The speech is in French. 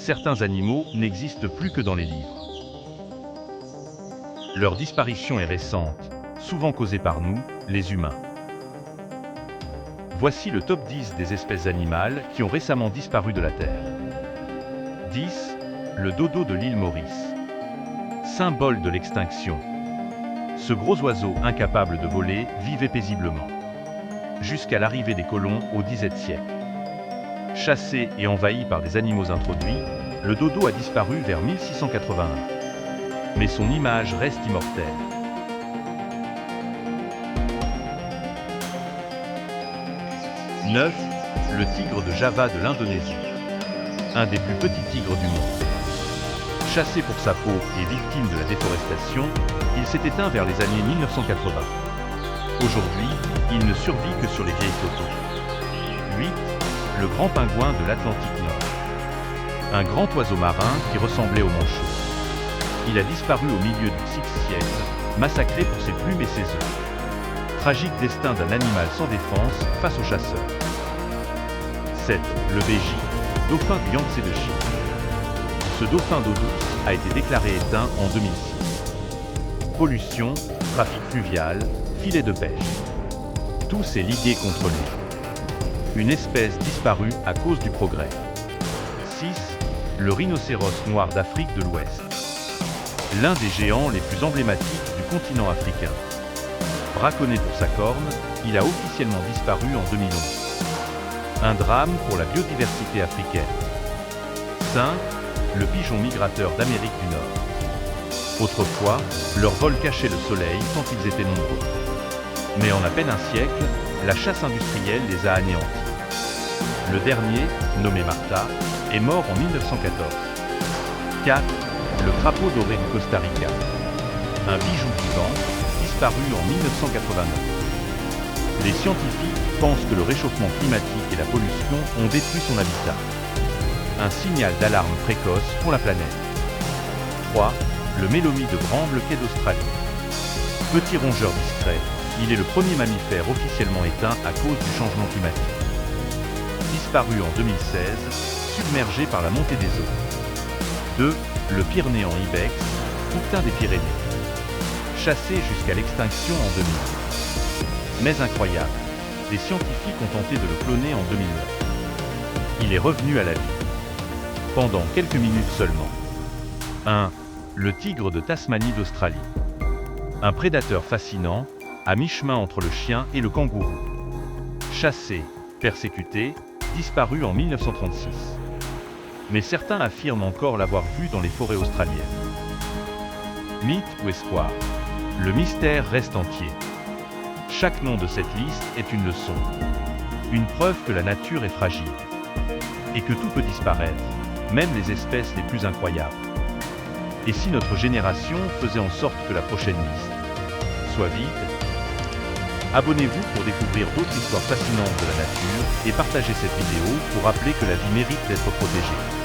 certains animaux n'existent plus que dans les livres. Leur disparition est récente, souvent causée par nous, les humains. Voici le top 10 des espèces animales qui ont récemment disparu de la Terre. 10. Le dodo de l'île Maurice. Symbole de l'extinction. Ce gros oiseau incapable de voler vivait paisiblement. Jusqu'à l'arrivée des colons au XVIIe siècle. Chassé et envahi par des animaux introduits, le dodo a disparu vers 1681. Mais son image reste immortelle. 9. Le tigre de Java de l'Indonésie. Un des plus petits tigres du monde. Chassé pour sa peau et victime de la déforestation, il s'est éteint vers les années 1980. Aujourd'hui, il ne survit que sur les vieilles photos. 8. Le grand pingouin de l'Atlantique Nord. Un grand oiseau marin qui ressemblait au manchot. Il a disparu au milieu du XVIe siècle, massacré pour ses plumes et ses œufs. Tragique destin d'un animal sans défense face aux chasseurs. 7. Le béji, dauphin du Yangtze de Chine. Ce dauphin d'eau douce a été déclaré éteint en 2006. Pollution, trafic fluvial, filets de pêche. Tous est ligué contre lui. Une espèce disparue à cause du progrès. 6. Le rhinocéros noir d'Afrique de l'Ouest. L'un des géants les plus emblématiques du continent africain. Braconné pour sa corne, il a officiellement disparu en 2011. Un drame pour la biodiversité africaine. 5. Le pigeon migrateur d'Amérique du Nord. Autrefois, leur vol cachait le soleil tant ils étaient nombreux. Mais en à peine un siècle, la chasse industrielle les a anéantis. Le dernier, nommé Martha, est mort en 1914. 4. Le crapaud doré du Costa Rica. Un bijou vivant, disparu en 1989. Les scientifiques pensent que le réchauffement climatique et la pollution ont détruit son habitat. Un signal d'alarme précoce pour la planète. 3. Le mélomie de Granville Quai d'Australie. Petit rongeur discret, il est le premier mammifère officiellement éteint à cause du changement climatique. Disparu en 2016, submergé par la montée des eaux. 2. Le pyrénéen ibex, toutain des Pyrénées. Chassé jusqu'à l'extinction en 2000. Mais incroyable, des scientifiques ont tenté de le cloner en 2009. Il est revenu à la vie. Pendant quelques minutes seulement. 1. Le tigre de Tasmanie d'Australie. Un prédateur fascinant, à mi-chemin entre le chien et le kangourou. Chassé, persécuté, disparu en 1936. Mais certains affirment encore l'avoir vu dans les forêts australiennes. Mythe ou espoir? Le mystère reste entier. Chaque nom de cette liste est une leçon. Une preuve que la nature est fragile. Et que tout peut disparaître, même les espèces les plus incroyables. Et si notre génération faisait en sorte que la prochaine liste soit vide? Abonnez-vous pour découvrir d'autres histoires fascinantes de la nature et partagez cette vidéo pour rappeler que la vie mérite d'être protégée.